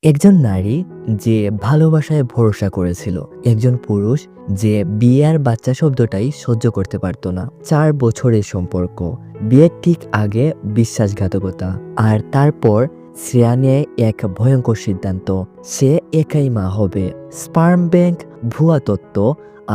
একজন নারী যে ভালোবাসায় ভরসা করেছিল, একজন পুরুষ যে বিয়ে আর বাচ্চা শব্দটাই সহ্য করতে পারতো না। 4 বছরের সম্পর্ক, বিয়ের ঠিক আগে বিশ্বাসঘাতকতা, আর তারপর শ্রেয়া নেয় এক ভয়ঙ্কর সিদ্ধান্ত। সে একাই মা হবে। স্পার্ম ব্যাংক, ভুয়া তত্ত্ব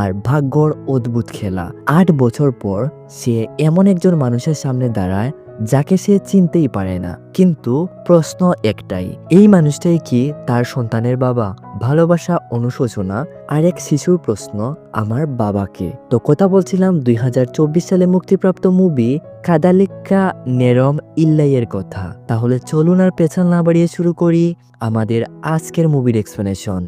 আর ভাগ্যর অদ্ভুত খেলা। 8 বছর পর সে এমন একজন মানুষের সামনে দাঁড়ায় যাকে সে চিনতেই পারে না। কিন্তু প্রশ্ন একটাই, এই মানুষটাই কি তার সন্তানের বাবা? ভালোবাসা, অনুশোচনা আর এক শিশুর প্রশ্ন, আমার বাবাকে? তো কথা বলছিলাম 2024 সালে মুক্তিপ্রাপ্ত মুভি কাদালিক্কা নেরম ইল্লাইয়ের কথা। তাহলে চলুন আর পেছন না বাড়িয়ে শুরু করি আমাদের আজকের মুভির এক্সপ্লেনেশন।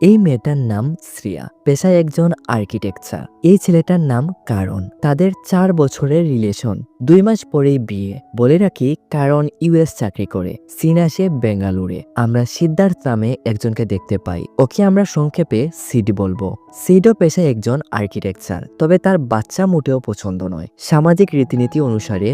এই মেয়েটার নাম শ্রিয়া, পেশায় একজন আর্কিটেকচার। এই ছেলেটার নাম কারণ। তাদের 4 বছরের রিলেশন, 2 মাস পরেই বিয়ে। বলে রাখি, কারণ ইউএস চাকরি করে, সিন আসে বেঙ্গালুরে। আমরা সিদ্ধার্থ নামে একজনকে দেখতে পাই, ওকে আমরা সংক্ষেপে সিড বলবো। সিডও পেশায় একজন আর্কিটেকচার, তবে তার বাচ্চা মোটেও পছন্দ নয়। সামাজিক রীতিনীতি অনুসারে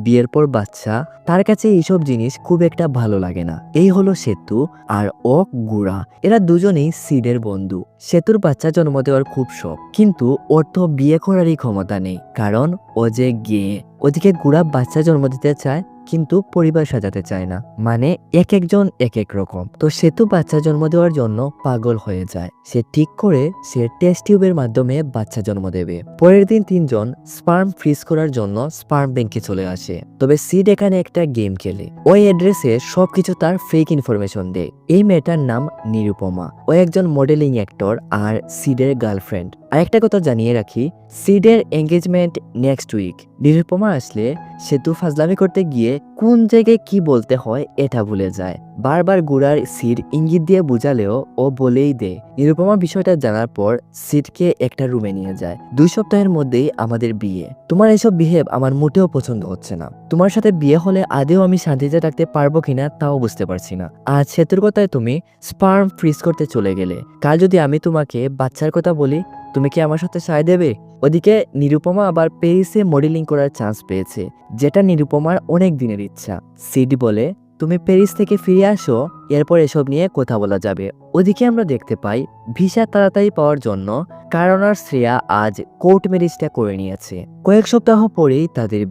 বিয়ের পর বাচ্চা, তার কাছে এইসব জিনিস খুব একটা ভালো লাগে না। এই হলো সেতু আর ও গুড়া। এরা দুজনেই সিডের বন্ধু। সেতুর বাচ্চা জন্ম দেওয়ার খুব শখ, কিন্তু ওর তো বিয়ে করারই ক্ষমতা নেই, কারণ ও যে গে। ওদিকে গুড়া বাচ্চা জন্ম দিতে চায়, কিন্তু পরিবার সাজাতে চায় না। মানে এক একজন এক এক রকম। তো সেতু বাচ্চা জন্ম দেওয়ার জন্য পাগল হয়ে যায়। সে ঠিক করে সে টেস্ট টিউবের মাধ্যমে বাচ্চা জন্ম দেবে। পরের দিন 3জন স্পার্ম ফ্রিজ করার জন্য স্পার্ম ব্যাংকে চলে আসে। তবে সিড এখানে একটা গেম খেলে। ওই অ্যাড্রেসে সবকিছু তার ফেক ইনফরমেশন দেয়। এই মেয়েটার নাম নিরুপমা। ও একজন মডেলিং অ্যাক্টর আর সিডের গার্লফ্রেন্ড। আর একটা কথা জানিয়ে রাখি, সিডের এঙ্গেজমেন্ট নেক্সট উইক। নিরুপমা আসলে সেতু ফাজলামি করতে গিয়ে কোন জায়গায় কি বলতে হয় এটা ভুলে যায়। বারবার গুড়ার সিড ইঙ্গিত দিয়ে বুঝালেও ও বলেই দেয়। নিরুপমা বিষয়টা জানার পর সিডকে একটা রুমে নিয়ে যায়। 2 সপ্তাহের মধ্যেই আমাদের বিয়ে। তোমার এসব বিহেভ আমার মোটেও পছন্দ হচ্ছে না। তোমার সাথে বিয়ে হলে আদেও আমি শান্তিতে থাকতে পারবো কিনা তাও বুঝতে পারছি না। আজ সেতুর কথায় তুমি স্পার্ম ফ্রিজ করতে চলে গেলে, কাল যদি আমি তোমাকে বাচ্চার কথা বলি, তুমি কি আমার সাথে সায় দেবে? ওদিকে নিরুপমা আবার প্যারিসে মডেলিং করার চান্স পেয়েছে, যেটা নিরুপমার অনেক দিনের ইচ্ছা। সিড বলে, তুমি প্যারিস থেকে ফিরে আসো, এরপর এসব নিয়ে কথা বলা যাবে। ওদিকে আমরা দেখতে পাই ভিসা তাড়াতাড়ি পাওয়ার জন্য কারণ আর শ্রেয়া আজ কোর্ট ম্যারেজটা করে নিয়েছে। কয়েক সপ্তাহ পরেই তাদের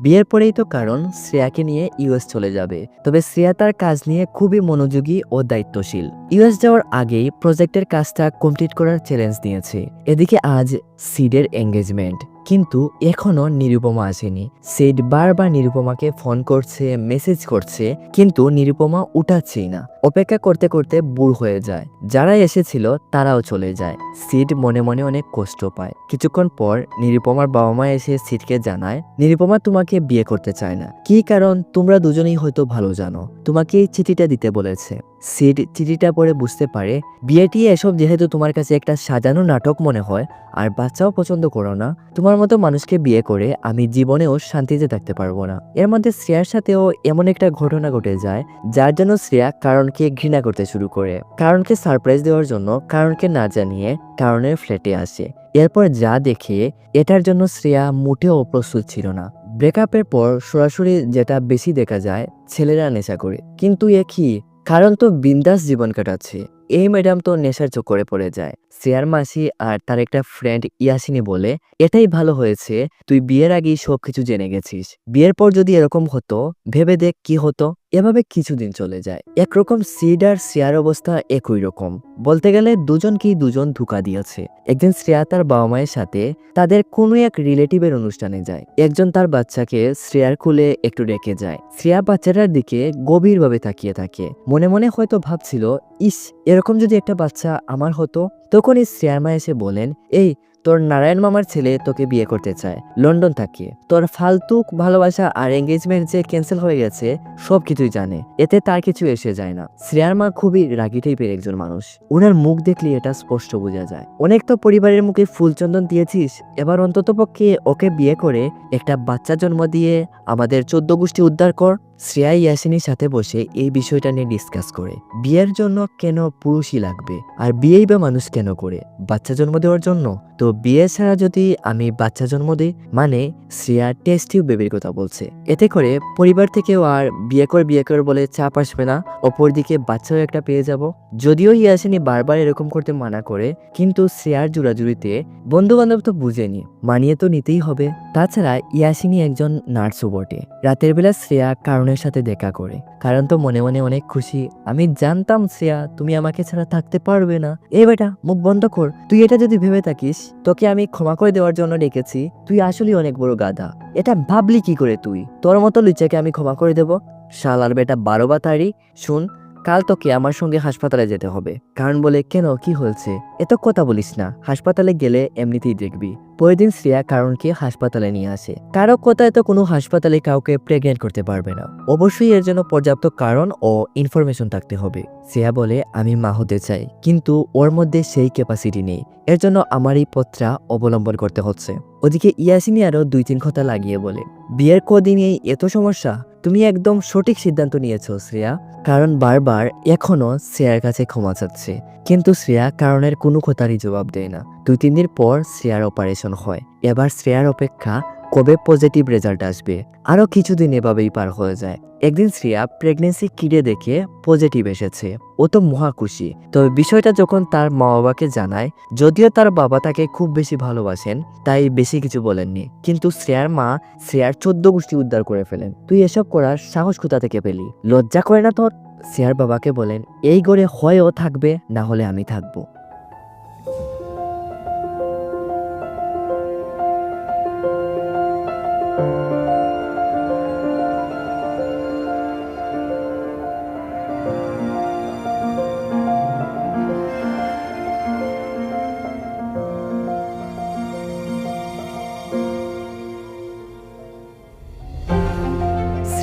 বিয়ের পরেই তো কারণ শ্রেয়াকে নিয়ে ইউএস চলে যাবে। তবে শ্রেয়া তার কাজ নিয়ে খুবই মনোযোগী ও দায়িত্বশীল। ইউএস যাওয়ার আগেই প্রজেক্টের কাজটা কমপ্লিট করার চ্যালেঞ্জ নিয়েছে। এদিকে আজ সিডের এঙ্গেজমেন্ট, কিন্তু এখনো নিরুপমা আসেনি। সিড বারবার নিরুপমাকে ফোন করছে, মেসেজ করছে, কিন্তু নিরুপমা উঠাচ্ছেই না। অপেক্ষা করতে করতে বুড় হয়ে যায়। যারা এসেছিল তারাও চলে যায়। সিড মনে মনে অনেক কষ্ট পায়। কিছুক্ষণ পর নিরুপমার বাবা মা এসে সিডকে জানায়, নিরুপমা তোমাকে বিয়ে করতে চায় না। কি কারণ তোমরা দুজনেই হয়তো ভালো জানো। তোমাকে এই চিঠিটা দিতে বলেছে। সিড চিঠিটা পড়ে বুঝতে পারে, বিয়েটি এসব যেহেতু তোমার কাছে একটা সাজানো নাটক মনে হয়, আর বাচ্চাও পছন্দ করো না, তোমার মতো মানুষকে বিয়ে করে আমি জীবনেও শান্তিতে থাকতে পারবো না। এর মধ্যে শ্রেয়ার সাথেও এমন একটা ঘটনা ঘটে যায়, যার জন্য শ্রেয়া কারণকে ঘৃণা করতে শুরু করে। কারণকে সারপ্রাইজ দেওয়ার জন্য কারণকে না জানিয়ে কারণের ফ্ল্যাটে আসে। এরপর যা দেখে, এটার জন্য শ্রেয়া মোটেও প্রস্তুত ছিল না। ব্রেকআপের পর সরাসরি যেটা বেশি দেখা যায়, ছেলেরা নেশা করে। কিন্তু এ কি, কারণ তো বিন্দাস জীবন কাটাচ্ছে। এই ম্যাডাম তো নেশার চক্করে পড়ে যায়। শ্রেয়ার মাসি আর তার একটা ফ্রেন্ড ইয়াসিনী বলে, এটাই ভালো হয়েছে তুই বিয়ের আগেই সবকিছু জেনে গেছিস। বিয়ের পর যদি এরকম হতো, ভেবে দেখ কি হতো। এভাবে কিছুদিন চলে যায়। একরকম সিড আর শ্রেয়ার অবস্থা একই রকম। বলতে গেলে দুজনকেই দুজন ধোঁকা দিয়েছে। একদিন শ্রেয়া তার বাবা মায়ের সাথে তাদের কোনো এক রিলেটিভের অনুষ্ঠানে যায়। একজন তার বাচ্চাকে শ্রেয়ার কোলে একটু রেখে যায়। শ্রেয়া বাচ্চাটার দিকে গভীরভাবে তাকিয়ে থাকে। মনে মনে হয়তো ভাবছিল, ইস, এরকম যদি একটা বাচ্চা আমার হতো। তখনই শ্রেয়ার মা এসে বলেন, এই তোর নারায়ণ মামার ছেলে তোকে বিয়ে করতে চায় লন্ডন থাকে। তোর ফালতু ভালোবাসা আর এঙ্গেজমেন্ট যে ক্যান্সেল হয়ে গেছে সবকিছুই জানে, এতে তার কিছু এসে যায় না। শ্রেয়ার মা খুবই রাগী টাইপের একজন মানুষ। ওনার মুখ দেখলে এটা স্পষ্ট বোঝা যায়। অনেক তো পরিবারের মুখে ফুলচন্দন দিয়েছিস, এবার অন্তত পক্ষে ওকে বিয়ে করে একটা বাচ্চা জন্ম দিয়ে আমাদের 14 গোষ্ঠী উদ্ধার কর। শ্রেয়া ইয়াসিনীর সাথে বসে এই বিষয়টা নিয়ে ডিসকাস করে। বিয়ের জন্য কেন পুরুষই লাগবে, আর বিয়েই বা মানুষ কেন করে? বাচ্চা জন্ম দেওয়ার জন্য? তো বিয়ে ছাড়া যদি আমি বাচ্চা জন্ম দিই, মানে শ্রেয়া টেস্ট টিউব বেবির কথা বলছে। এতে করে পরিবার থেকেও আর বিয়ে কর বলে চাপ আসবে না, অপরদিকে বাচ্চাও একটা পেয়ে যাব। যদিও ইয়াসিনী বারবার এরকম করতে মানা করে, কিন্তু শ্রেয়ার জোরাজুরিতে বন্ধু বান্ধব তো বুঝেনি, মানিয়ে তো নিতেই হবে। তাছাড়া ইয়াসিনী একজন নার্সও বটে। রাতের বেলা শ্রেয়া কারণের সাথে দেখা করে। কারণ তো মনে মনে অনেক খুশি। আমি জানতাম শ্রেয়া তুমি আমাকে ছাড়া থাকতে পারবে না। এই বেটা মুখ বন্ধ কর, তুই এটা যদি ভেবে থাকিস তোকে আমি ক্ষমা করে দেওয়ার জন্য ডেকেছি, তুই আসলে অনেক বড় গাধা। এটা ভাবলি কি করে তুই? তোর মতো লুচ্চাকে আমি ক্ষমা করে দেব? শালার বেটা 12 বাতারি। শুন, কাল তোকে আমার সঙ্গে হাসপাতালে যেতে হবে। কারণ বলে, কেন, কি হয়েছে? এত কথা বলিস না, হাসপাতালে গেলে এমনিতেই দেখবি। পরের দিন শ্রেয়া কারণকে হাসপাতালে নিয়ে আসে। কারো কথায় তো কোনো হাসপাতালে কাউকে প্রেগনেন্ট করতে পারবে না, অবশ্যই এর জন্য পর্যাপ্ত কারণ ও ইনফরমেশন থাকতে হবে। শ্রেয়া বলে, আমি মা হতে চাই, কিন্তু ওর মধ্যে সেই ক্যাপাসিটি নেই, এর জন্য আমার এই পথটা অবলম্বন করতে হচ্ছে। ওদিকে ইয়াসিনী আরো 2-3 কথা লাগিয়ে বলে, বিয়ের কদিনেই এত সমস্যা? তুমি একদম সঠিক সিদ্ধান্ত নিয়েছো শ্রেয়া। কারণ বারবার এখনো শ্রেয়ার কাছে ক্ষমা চাচ্ছে, কিন্তু শ্রেয়া কারণের কোনো কথারই জবাব দেয় না। 2-3 দিন পর শ্রেয়ার অপারেশন হয়। এবার শ্রেয়ার অপেক্ষা কবে পজিটিভ রেজাল্ট আসবে। আরো কিছুদিন এভাবেই পার হয়ে যায়। একদিন শ্রেয়া প্রেগনেন্সি কিটে দেখে পজিটিভ এসেছে। ও তো মহা খুশি। তবে বিষয়টা যখন তার মা বাবাকে জানায়, যদিও তার বাবা তাকে খুব বেশি ভালোবাসেন, তাই বেশি কিছু বলেননি, কিন্তু শ্রেয়ার মা শ্রেয়ার 14 গোষ্ঠী উদ্ধার করে ফেলেন। তুই এসব করার সাহস কোথা থেকে পেলি? লজ্জা করে না তোর? শ্রেয়ার বাবাকে বলেন, এই ঘরে হয় ও থাকবে, না হলে আমি থাকবো।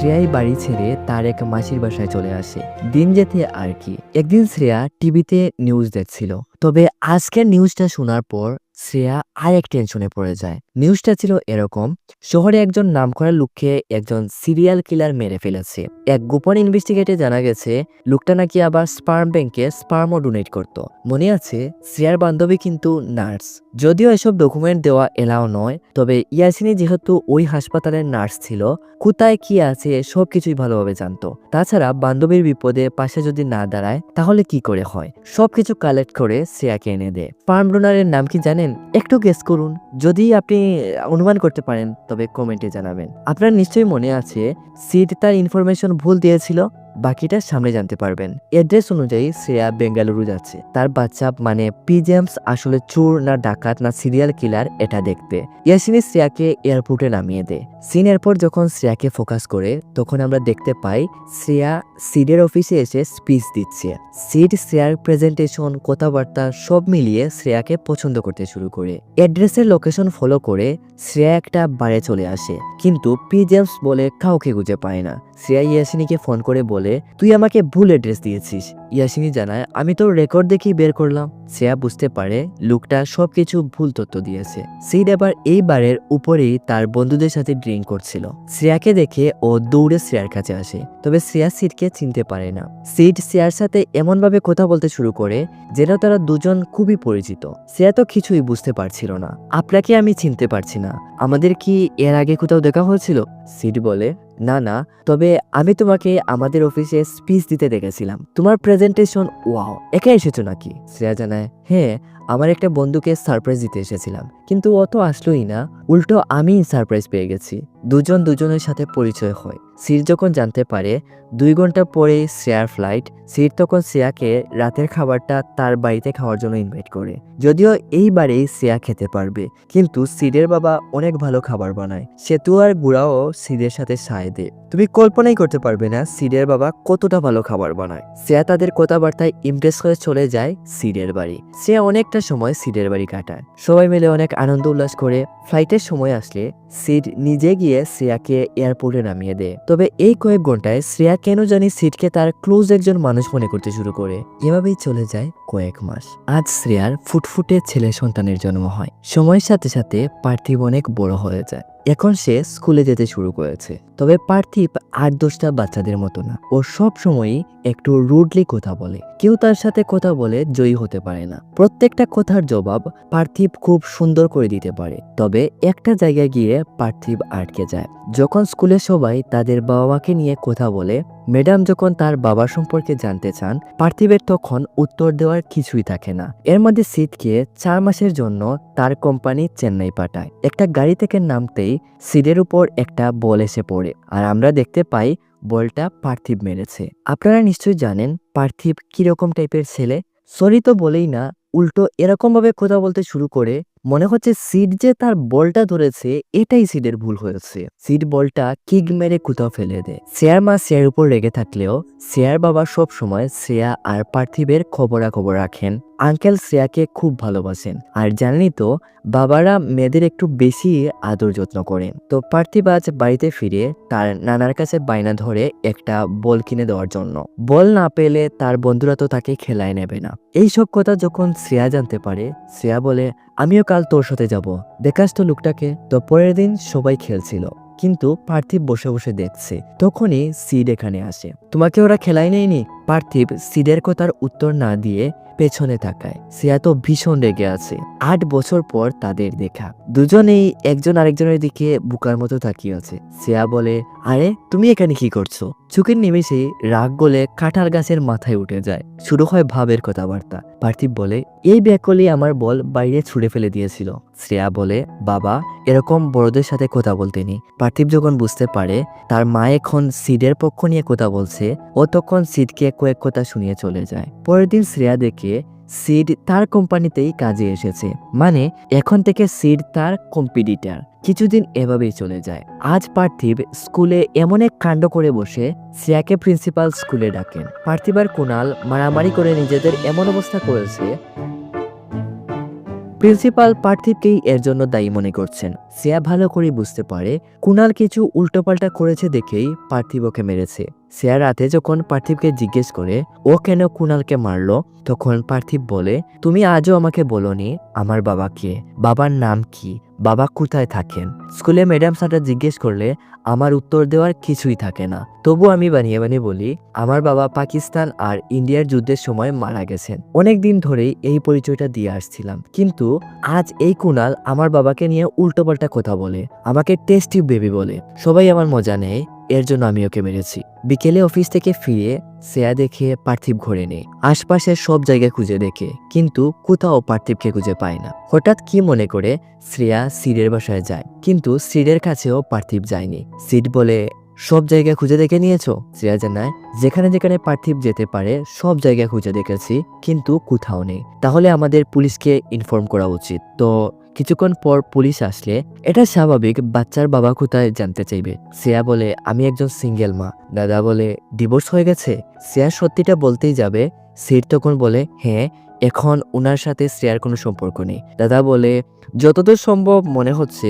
শ্রেয়াই বাড়ি ছেড়ে তার এক মাসির বাসায় চলে আসে, দিন যেতে আর কি। একদিন শ্রেয়া টিভিতে নিউজ দেখছিল। তবে আজকের নিউজটা শোনার পর শ্রেয়া আরেক টেনশনে পড়ে যায়। নিউজটা ছিল এরকম, শহরে একজন নামকরা লোককে একজন সিরিয়াল কিলার মেরে ফেলেছে। এক গোপন ইনভেস্টিগেটে জানা গেছে লোকটা নাকি আবার স্পার্ম ব্যাংকে স্পার্মও ডোনেট করত। মনে আছে, শ্রেয়ার বান্ধবী কিন্তু নার্স। যদিও এসব ডকুমেন্ট দেওয়া এলাও নয়, তবে ইয়াসিনী যেহেতু ওই হাসপাতালের নার্স ছিল, কোথায় কি আছে সবকিছুই ভালোভাবে জানতো। তাছাড়া বান্ধবীর বিপদে পাশে যদি না দাঁড়ায় তাহলে কি করে হয়, সবকিছু কালেক্ট করে শ্রেয়াকে এনে দেয়। স্পার্ম ডোনারের নাম কি জানেন? একটু গেস করুন। যদি আপনি অনুমান করতে পারেন তবে কমেন্টে জানাবেন। আপনার নিশ্চয়ই মনে আছে সিড তার ইনফরমেশন ভুল দিয়েছিল, বাকিটা সামনে জানতে পারবেন। অ্যাড্রেস অনুযায়ী শ্রেয়া বেঙ্গালুরু যাচ্ছে তার বাচ্চা মানে পি জেমস আসলে চোর না ডাকাত না সিরিয়াল কিলার এটা দেখতে। ইয়াসিনী শ্রেয়াকে এয়ারপোর্টে নামিয়ে দেয়। সিন এরপর যখন শ্রেয়াকে ফোকাস করে তখন আমরা দেখতে পাই শ্রেয়া সিডের অফিসে এসে স্পিচ দিচ্ছে। সিড শ্রেয়ার প্রেজেন্টেশন, কথাবার্তা সব মিলিয়ে শ্রেয়াকে পছন্দ করতে শুরু করে। অ্যাড্রেসের লোকেশন ফলো করে শ্রেয়া একটা বারে চলে আসে, কিন্তু পি জেমস বলে কাউকে খুঁজে পায় না। শ্রেয়া ইয়াসিনীকে ফোন করে বলে, তুই আমাকে ভুল অ্যাড্রেস দিয়েছিস। ইয়াসিনী জানায়, আমি তো রেকর্ড দেখেই বের করলাম। শ্রেয়া বুঝতে পারে লোকটা সবকিছু ভুল তথ্য দিয়েছে। সিড এবার এই বারের উপরেই তার বন্ধুদের সাথে ড্রিঙ্ক করছিল। শ্রেয়াকে দেখে ও দৌড়ে শ্রেয়ার কাছে আসে, তবে শ্রেয়া সিডকে চিনতে পারে না। সিড শ্রেয়ার সাথে এমনভাবে কথা বলতে শুরু করে যেন তারা দুজন খুবই পরিচিত। শ্রেয়া তো কিছুই বুঝতে পারছিল না। আপনাকে আমি চিনতে পারছি না, আমাদের কি এর আগে কোথাও দেখা হয়েছিল? সিড বলে, না না, তবে আমি তোমাকে আমাদের অফিসে স্পিচ দিতে দেখেছিলাম। তোমার প্রেজেন্টেশন ওয়াও, একা এসেছো নাকি? শ্রেয়া জানায়, হ্যাঁ, আমার একটা বন্ধুকে সারপ্রাইজ দিতে এসেছিলাম, কিন্তু ও তো আসলোই না, উল্টো আমি সারপ্রাইজ পেয়ে গেছি। দুজন দুজনের সাথে পরিচয় হয়। সির যখন জানতে পারে 2 ঘন্টা পরে শ্রেয়ার ফ্লাইট, সির তখন শ্রেয়াকে রাতের খাবারটা তার বাড়িতে খাওয়ার জন্য ইনভাইট করে। যদিও এইবারেই শ্রেয়া খেতে পারবে, কিন্তু সিডের বাবা অনেক ভালো খাবার বানায়। সেতু আর গুড়াও সিডের সাথে সায় দেয়। তুমি কল্পনাই করতে পারবে না সিডের বাবা কতটা ভালো খাবার বানায়। শ্রেয়া তাদের কথাবার্তায় ইমপ্রেস করে চলে যায় সিডের বাড়ি। শ্রেয়া অনেকটা সময় সিডের বাড়ি কাটায়, সবাই মিলে অনেক আনন্দ উল্লাস করে। ফ্লাইটের সময় আসলে সিড নিজে গিয়ে শ্রেয়াকে এয়ারপোর্টে নামিয়ে দেয়। তবে এই কয়েক ঘন্টায় শ্রেয়া কেন জানি সিডকে তার ক্লোজ একজন মানুষ মনে করতে শুরু করে। এভাবেই চলে যায় কয়েক মাস। আজ শ্রেয়ার ফুটফুটে ছেলে সন্তানের জন্ম হয়। সময়ের সাথে সাথে পার্থিব অনেক বড় হয়ে যায়। এখন সে স্কুলে যেতে শুরু করেছে। তবে পার্থিব ৮-১০টা বাচ্চাদের মতো না, ও সব সময়ই একটু রুডলি কথা বলে। কেউ তার সাথে কথা বলে জয়ী হতে পারে না। প্রত্যেকটা কথার জবাব পার্থিব খুব সুন্দর করে দিতে পারে। তবে একটা জায়গায় গিয়ে পার্থিব আটকে যায়। যখন স্কুলে সবাই তাদের বাবা মাকে নিয়ে কথা বলে, ম্যাডাম যখন তার বাবা সম্পর্কে জানতে চান, পার্থিবের তখন উত্তর দেওয়ার কিছুই থাকে না। এর মধ্যে সিডকে ৪ মাসের জন্য তার কোম্পানি চেন্নাই পাঠায়। একটা গাড়ি থেকে নামতেই সিডের উপর একটা বল এসে পড়ে, আর আমরা দেখতে পাই বলটা পার্থিব মেরেছে। আপনারা নিশ্চয়ই জানেন পার্থিব কিরকম টাইপের ছেলে। সরি তো বলেই না, উল্টো এরকম ভাবে কথা বলতে শুরু করে মনে হচ্ছে সিড যে তার বলটা ধরেছে এটাই সিডের ভুল হয়েছে। সিড বলটা কিক মেরে কোথাও ফেলে দেয়। শ্রেয়ার মা শ্রেয়ার উপর রেগে থাকলেও শ্রেয়ার বাবা সব সময় শ্রেয়া আর পার্থিবের খবরাখবর রাখেন। আঙ্কেল শ্রেয়াকে খুব ভালোবাসেন, আর জানেনই তো বাবারা মেয়েদের একটু বেশি আদর যত্ন করেন। তো পার্থিব আজ বাড়িতে ফিরে তার নানার কাছে বায়না ধরে একটা বল কিনে দেওয়ার জন্য। বল না পেলে তার বন্ধুরা তো তাকে খেলায় নেবে না। এইসব কথা যখন শ্রেয়া জানতে পারে, শ্রেয়া বলে, আমিও কাল তোর সাথে যাব, দেখাস তো লোকটাকে। তো পরের দিন সবাই খেলছিল, কিন্তু পার্থিব বসে বসে দেখছে। তখনই সিড এখানে আসে। তোমাকে ওরা খেলায় নেয়নি? পার্থিব সিডের কথার উত্তর না দিয়ে পেছনে তাকায়। শ্রেয়া তো ভীষণ রেগে আছে। ৮ বছর পর তাদের দেখা। দুজনেই একজন আরেকজনের দিকে বুকার মতো তাকিয়ে আছে। শ্রেয়া বলে, আরে তুমি এখানে কি করছো? চোখের নিমেষেই রাগ গলে কাঁঠাল গাছের মাথায় উঠে যায়। শুরু হয় ভাবের কথাবার্তা। পার্থিব বলে, এই ব্যাকলি আমার বল বাইরে ছুঁড়ে ফেলে দিয়েছিল। শ্রেয়া বলে, বাবা এরকম বড়দের সাথে কথা বলতে নেই। পার্থিব যখন বুঝতে পারে তার মা এখন সিডের পক্ষ নিয়ে কথা বলছে, ও তখন সিডকে কয়েক কথা শুনিয়ে চলে যায়। পরের দিন শ্রেয়া দেখে সিড তার কোম্পানিতেই কাজে এসেছে, মানে এখন থেকে সিড তার কম্পিটিটর। কিছুদিন এভাবেই চলে যায়। আজ পার্থিব স্কুলে এমন এক কাণ্ড করে বসে শ্রেয়াকে প্রিন্সিপাল স্কুলে ডাকেন। পার্থিব আর কুণাল মারামারি করে নিজেদের এমন অবস্থা করেছে, প্রিন্সিপাল পার্থিবকেই এর জন্য দায়ী মনে করছেন। শ্রেয়া ভালো করে বুঝতে পারে কুণাল কিছু উল্টোপাল্টা করেছে দেখেই পার্থিব ওকে মেরেছে। শ্রেয়া রাতে যখন পার্থিবকে জিজ্ঞেস করে ও কেন কুণালকে মারলো, তখন পার্থিব বলে, তুমি আজও আমাকে বলোনি আমার বাবা কে, বাবার নাম কি, বাবা কোথায় থাকেন। স্কুলে ম্যাডাম স্যাররা জিজ্ঞেস করলে আমার উত্তর দেওয়ার কিছুই থাকে না। তবু আমি বানিয়ে বানিয়ে বলি আমার বাবা পাকিস্তান আর ইন্ডিয়ার যুদ্ধের সময় মারা গেছেন। অনেক দিন ধরেই এই পরিচয়টা দিয়ে আসছিলাম, কিন্তু আজ এই কুণাল আমার বাবাকে নিয়ে উল্টোপাল্টা কথা বলে, আমাকে টেস্টি বেবি বলে, সবাই আমার মজা নেয়, এর জন্য আমি ওকে মেরেছি। বিকেলে অফিস থেকে ফিরে শ্রেয়া দেখে পার্থিব ঘরে নেই। আশপাশের সব জায়গায় খুঁজে দেখে, কিন্তু কোথাও পার্থিবকে খুঁজে পায় না। হঠাৎ কি মনে করে শ্রেয়া সিডের বাসায় যায়, কিন্তু সিডের কাছেও পার্থিব যায়নি। সিড বলে, সব জায়গায় খুঁজে দেখে নিয়েছো? শ্রেয়া জানায়, যেখানে যেখানে পার্থিব যেতে পারে সব জায়গায় খুঁজে দেখেছি, কিন্তু কোথাও নেই। তাহলে আমাদের পুলিশকে ইনফর্ম করা উচিত। তো কিছুক্ষণ পর পুলিশ আসলে এটা স্বাভাবিক, বাচ্চার বাবা কোথায় জানতে চাইবে। শ্রেয়া বলে, আমি একজন সিঙ্গেল মা। দাদা বলে, ডিভোর্স হয়ে গেছে? শ্রেয়া সত্যিটা বলতেই যাবে, সিড তখন বলে, হ্যাঁ এখন ওনার সাথে শ্রেয়ার কোনো সম্পর্ক নেই। দাদা বলে, যতদূর সম্ভব মনে হচ্ছে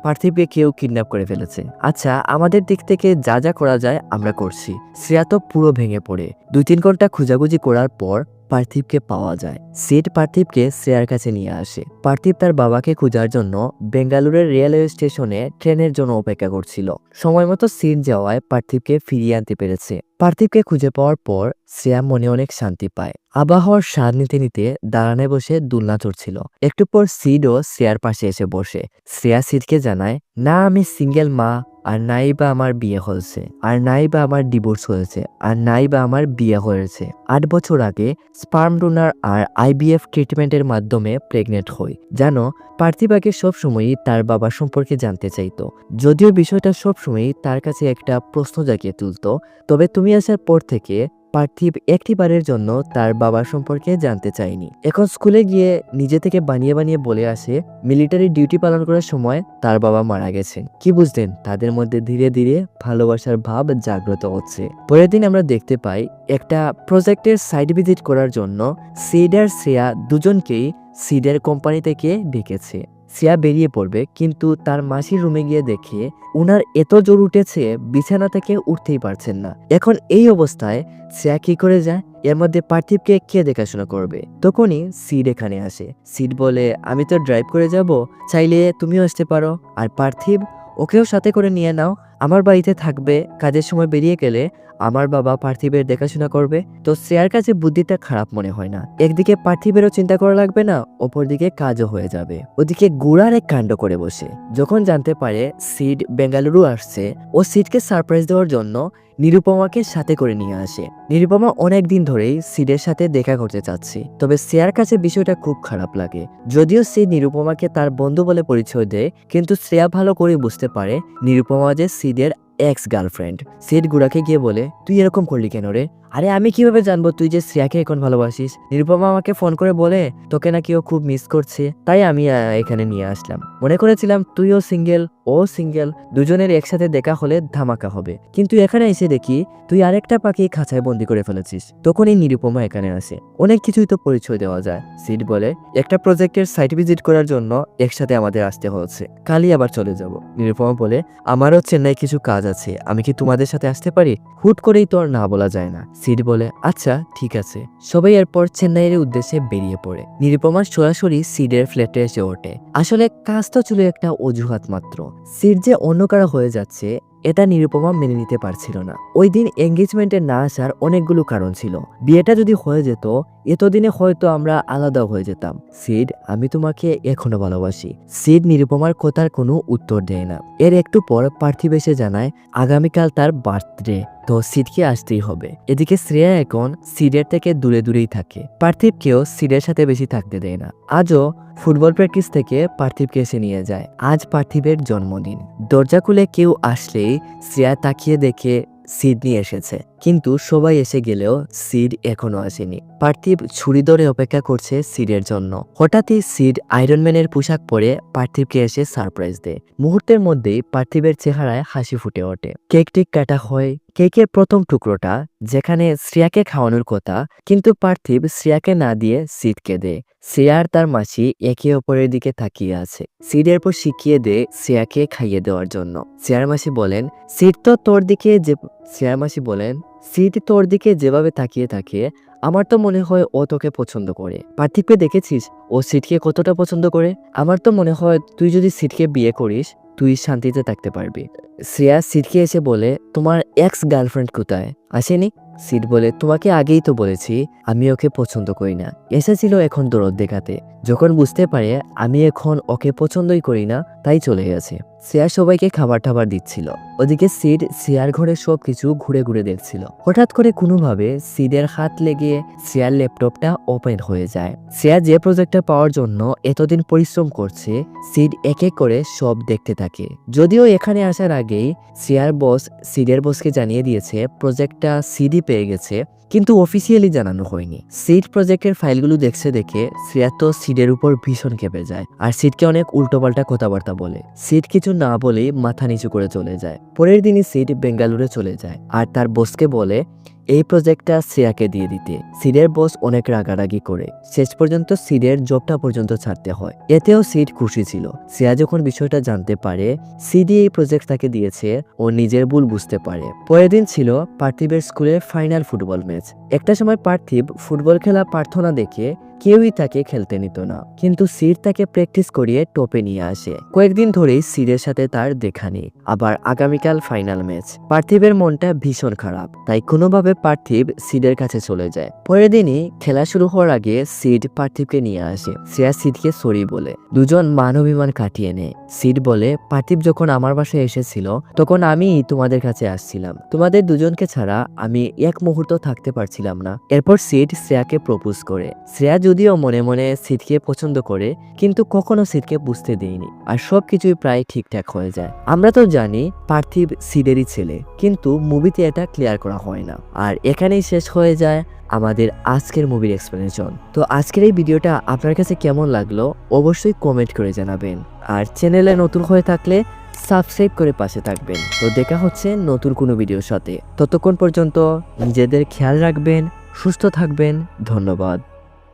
পার্থিবকে কেউ কিডন্যাপ করে ফেলেছে। আচ্ছা আমাদের দিক থেকে যা যা করা যায় আমরা করছি। শ্রেয়া তো পুরো ভেঙে পড়ে। 2-3 ঘন্টা খোঁজাখুঁজি করার পর পার্থিবকে পাওয়া যায়। সিড পার্থিবকে শ্রেয়ার কাছে নিয়ে আসে। পার্থিব তার বাবাকে খোঁজার জন্য বেঙ্গালুরের রেলওয়ে স্টেশনে ট্রেনের জন্য অপেক্ষা করছিল। সময় মতো সিড যাওয়ায় পার্থিবকে ফিরিয়ে আনতে পেরেছে। পার্থিবকে খুঁজে পাওয়ার পর শ্রেয়া মনে অনেক শান্তি পায়। আবহাওয়ার স্বাদ নিতে নিতে দালানে বসে দোলনা চড়ছিল। একটু পর সিডও শ্রেয়ার পাশে এসে বসে। শ্রেয়া সিডকে জানায়, না আমি সিঙ্গেল মা, আর নাই বা আমার বিয়ে হয়েছে, আর নাই বা আমার ডিভোর্স হয়েছে, আর নাই বা আমার বিয়ে হয়েছে। 8 বছর আগে স্পার্ম ডোনার আর IVF ট্রিটমেন্টের মাধ্যমে প্রেগনেন্ট হই। জানো পার্থিব আগে সবসময়ই তার বাবা সম্পর্কে জানতে চাইতো, যদিও বিষয়টা সবসময়ই তার কাছে একটা প্রশ্ন জাগিয়ে তুলতো। তবে তুমি আসার পর থেকে পার্থিব একটিবারের জন্য তার বাবা সম্পর্কে জানতে চায়নি। এখন স্কুলে গিয়ে নিজে থেকে বানিয়ে বানিয়ে বলে আসে মিলিটারি ডিউটি পালন করার সময় তার বাবা মারা গেছেন। কি বুঝলেন, তাদের মধ্যে ধীরে ধীরে ভালোবাসার ভাব জাগ্রত হচ্ছে। পরের দিন আমরা দেখতে পাই একটা প্রজেক্টের সাইট ভিজিট করার জন্য সিড আর শ্রেয়া দুজনকেই সিডের কোম্পানি থেকে ডেকেছে। শ্রেয়া বেরিয়ে পড়বে, কিন্তু তার মাসির রুমে গিয়ে দেখে উনার এত জোর উঠেছে বিছানা থেকে উঠতেই পারছেন না। এখন এই অবস্থায় শ্রেয়া কি করে যায়? এর মধ্যে পার্থিবকে কে দেখাশোনা করবে? তখনই সিড এখানে আসে। সিড বলে, আমি তো ড্রাইভ করে যাব, চাইলে তুমিও আসতে পারো। আর পার্থিব ওকেও সাথে করে নিয়ে নাও, আমার বাড়িতে থাকবে, কাজের সময় বেরিয়ে গেলে আমার বাবা পার্থিবের দেখাশোনা করবে। তো শ্রেয়ার কাছে বুদ্ধিটা খারাপ মনে হয় না, একদিকে পার্থিবেরও চিন্তা করা লাগবে না, অপরদিকে কাজও হয়ে যাবে। ওদিকে গুড়ার এক কাণ্ড করে বসে, যখন জানতে পারে সিড বেঙ্গালুরু আসছে, ও সিডকে সারপ্রাইজ দেওয়ার জন্য নিরুপমাকে সাথে করে নিয়ে আসে। নিরুপমা অনেকদিন ধরেই সিডের সাথে দেখা করতে চাচ্ছে, তবে শ্রেয়ার কাছে বিষয়টা খুব খারাপ লাগে। যদিও সিড নিরুপমাকে তার বন্ধু বলে পরিচয় দেয়, কিন্তু শ্রেয়া ভালো করে বুঝতে পারে নিরুপমা যে সিডের এক্স গার্লফ্রেন্ড। সিড গুড়াকে গিয়ে বলে, তুই এরকম করলি কেন রে? আরে আমি কিভাবে জানবো তুই যে শ্রেয়াকে এখন ভালোবাসিস? নিরুপমা আমাকে ফোন করে বলে তোকে নাকি ও খুব মিস করছে, তাই আমি এখানে নিয়ে আসলাম। মনে করেছিলাম তুইও সিঙ্গেল, ও সিঙ্গেল, দুজনের একসাথে দেখা হলে ধামাকা হবে, কিন্তু এখানে এসে দেখি তুই আরেকটা পাখি খাঁচায় বন্দি করে ফেলেছিস। তখনই নিরুপমা এখানে আসে। অনেক কিছুই তো পরিচয় দেওয়া যায়। সিড বলে, একটা প্রজেক্টের সাইট ভিজিট করার জন্য একসাথে আমাদের আসতে হচ্ছে, কালই আবার চলে যাব। নিরুপমা বলে, আমারও চেন্নাই কিছু কাজ আছে, আমি কি তোমাদের সাথে আসতে পারি? হুট করেই তো আর না বলা যায় না। সিড বলে, আচ্ছা ঠিক আছে। সবাই এরপর চেন্নাইয়ের উদ্দেশ্যে বেরিয়ে পড়ে। নিরুপমা সরাসরি সিডের ফ্ল্যাটে এসে ওঠে। আসলে কাজ তো ছিল একটা অজুহাত মাত্র। সিড যে অন্য কারো হয়ে যাচ্ছে এটা নিরুপমা মেনে নিতে পারছিল না। ওই দিন এঙ্গেজমেন্টে না আসার অনেকগুলো কারণ ছিল। বিয়েটা যদি হয়ে যেত এতদিনে হয়তো আমরা আলাদা হয়ে যেতাম। সিড, আমি তোমাকে এখনো ভালোবাসি। সিড নিরুপমার কথার কোনো উত্তর দেয় না। এর একটু পর পার্থিব এসে জানায় আগামীকাল তার বার্থডে, তো সিডকে আসতেই হবে। এদিকে শ্রেয়া এখন সিডের থেকে দূরে দূরেই থাকে। পার্থিবকেও সিডের সাথে বেশি থাকতে দেয় না। আজও ফুটবল প্র্যাকটিস থেকে পার্থিবকে এসে নিয়ে যায়। আজ পার্থিবের জন্মদিন। দরজা খুলে কেউ আসলেই শ্রেয়া তাকিয়ে দেখে সিড নিয়ে এসেছে, কিন্তু সবাই এসে গেলেও সিড এখনো আসেনি। পার্থিব ছুরি ধরে অপেক্ষা করছে সিডের জন্য। হঠাৎই সিড আয়রনম্যানের পোশাক পরে পার্থিবকে এসে সারপ্রাইজ দেয়। মুহূর্তের মধ্যেই পার্থিবের চেহারায় হাসি ফুটে ওঠে। কেক টেক কাটা হয়। কেকের প্রথম টুকরোটা যেখানে শ্রেয়াকে খাওয়ানোর কথা, কিন্তু পার্থিব শ্রেয়াকে না দিয়ে সিডকে দেয়। শ্রেয়া আর তার মাসি একে অপরের দিকে তাকিয়ে আছে। সিড এরপর শিখিয়ে দেয় শ্রেয়াকে খাইয়ে দেওয়ার জন্য। শ্রেয়ার মাসি বলেন, সিড তোর দিকে যেভাবে তাকিয়ে থাকে আমার তো মনে হয় ও তোকে পছন্দ করে। পার্থিবকে দেখেছিস ও সিডকে কতটা পছন্দ করে? আমার তো মনে হয় তুই যদি সিডকে বিয়ে করিস তুই শান্তিতে থাকতে পারবি। শ্রেয়া সিডকে এসে বলে, তোমার এক্স গার্লফ্রেন্ড কোথায়? আসেনি? সিড বলে, তোমাকে আগেই তো বলেছি আমি ওকে পছন্দ করি না। এসেছিল এখন দরদ দেখাতে, যখন বুঝতে পারে আমি এখন ওকে পছন্দই করি না তাই চলে গেছে। শ্রেয়া সবাইকে খাবার টাবার দিচ্ছিল। ওদিকে সিড শ্রেয়ার ঘরে সবকিছু ঘুরে ঘুরে দেখছিল। হঠাৎ করে কোনোভাবে সিডের হাত লেগে শ্রেয়ার ল্যাপটপটা ওপেন হয়ে যায়। শ্রেয়া যে প্রজেক্টটা পাওয়ার জন্য এতদিন পরিশ্রম করছে সিড এক এক করে সব দেখতে থাকে। যদিও এখানে আসার আগেই শ্রেয়ার বস সিডের বসকে জানিয়ে দিয়েছে প্রজেক্টটা সিডি পেয়ে গেছে, কিন্তু অফিসিয়ালি জানানো হয়নি। সিড প্রজেক্টের ফাইলগুলো দেখে শ্রেয়া তো সিডের উপর ভীষণ ক্ষেপে যায় আর সিডকে অনেক উল্টোপাল্টা কথাবার্তা বলে। সিড কিছু না বলেই মাথা নিচু করে চলে যায়। পরের দিনই সিড বেঙ্গালুরু চলে যায় আর তার বসকে বলে এই প্রজেক্টটা শ্রেয়াকে দিয়ে দিতে। সিডের বস অনেক রাগারাগি করে, শেষ পর্যন্ত সিডের জবটা পর্যন্ত ছাড়তে হয়। এতেও সিড খুশি ছিল। শ্রেয়া যখন বিষয়টা জানতে পারে সিডি এই প্রজেক্ট তাকে দিয়েছে, ও নিজের ভুল বুঝতে পারে। পরের দিন ছিল পার্থিবের স্কুলের ফাইনাল ফুটবল ম্যাচ। একটা সময় পার্থিব ফুটবল খেলা প্রার্থনা দেখে কেউই তাকে খেলতে নিত না, কিন্তু সিড তাকে প্র্যাকটিস করিয়ে টপে নিয়ে আসে। কয়েকদিন ধরেই সিডের সাথে তার দেখা নেই। আবার আগামীকাল ফাইনাল ম্যাচ। পার্থিবের মনটা ভীষণ খারাপ, তাই কোনোভাবে পার্থিব সিডের কাছে চলে যায়। পরের দিনই খেলা শুরু হওয়ার আগে সিড পার্থিবকে নিয়ে আসে। শ্রেয়া সিডকে সরি বলে দুজন মানবিমান কাটিয়ে নেয়। সিড বলে, পার্থিব যখন আমার বাসায় এসেছিল তখন আমি তোমাদের কাছে আসছিলাম, তোমাদের দুজনকে ছাড়া আমি এক মুহূর্ত থাকতে পারছিলাম না। এরপর সিড শ্রেয়াকে প্রপোজ করে। শ্রেয়া যদিও মনে মনে সিডকে পছন্দ করে, কিন্তু কখনো সিডকে বুঝতে দেয়নি আর সবকিছুই প্রায় ঠিকঠাক হয়ে যায়। আমরা তো জানি পার্থিব সিডেরই ছেলে, কিন্তু মুভিতে এটা ক্লিয়ার করা হয় না। আর এখানেই শেষ হয়ে যায় আমাদের আজকের মুভির এক্সপ্লেনেশন। তো আজকের এই ভিডিওটা আপনার কাছে কেমন লাগলো অবশ্যই কমেন্ট করে জানাবেন। আর চ্যানেলে নতুন হয়ে থাকলে সাবস্ক্রাইব করে পাশে থাকবেন। তো দেখা হচ্ছে নতুন কোনো ভিডিওর সাথে। ততক্ষণ পর্যন্ত নিজেদের খেয়াল রাখবেন, সুস্থ থাকবেন। ধন্যবাদ।